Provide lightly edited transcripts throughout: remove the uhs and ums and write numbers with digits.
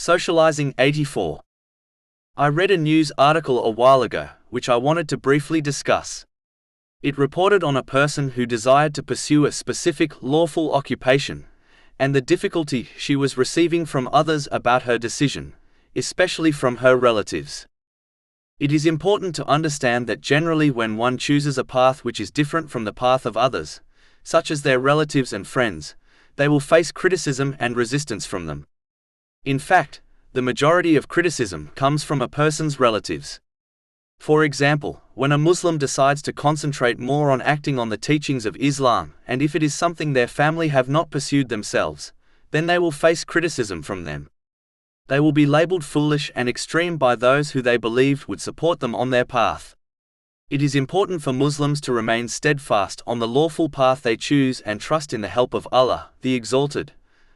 Socializing 84. I read a news article a while ago, which I wanted to briefly discuss. It reported on a person who desired to pursue a specific lawful occupation, and the difficulty she was receiving from others about her decision, especially from her relatives. It is important to understand that generally when one chooses a path which is different from the path of others, such as their relatives and friends, they will face criticism and resistance from them. In fact, the majority of criticism comes from a person's relatives. For example, when a Muslim decides to concentrate more on acting on the teachings of Islam, and if it is something their family have not pursued themselves, then they will face criticism from them. They will be labeled foolish and extreme by those who they believed would support them on their path. It is important for Muslims to remain steadfast on the lawful path they choose and trust in the help of Allah, the Exalted,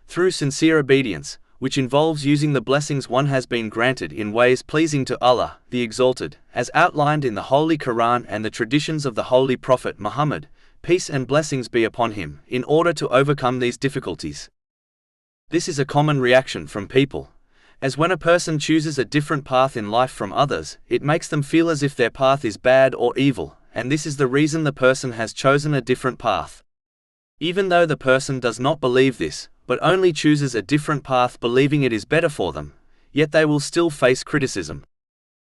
through sincere obedience, which involves using the blessings one has been granted in ways pleasing to Allah, the Exalted, as outlined in the Holy Quran and the traditions of the Holy Prophet Muhammad, peace and blessings be upon him, in order to overcome these difficulties. This is a common reaction from people, as when a person chooses a different path in life from others, it makes them feel as if their path is bad or evil, and this is the reason the person has chosen a different path. Even though the person does not believe this, but only chooses a different path believing it is better for them, yet they will still face criticism.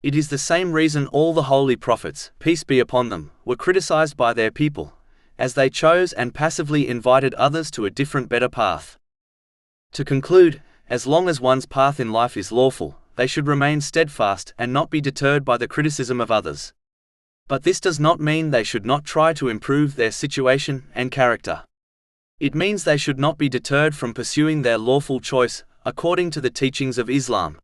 It is the same reason all the holy prophets, peace be upon them, were criticized by their people, as they chose and passively invited others to a different better path. To conclude, as long as one's path in life is lawful, they should remain steadfast and not be deterred by the criticism of others. But this does not mean they should not try to improve their situation and character. It means they should not be deterred from pursuing their lawful choice, according to the teachings of Islam.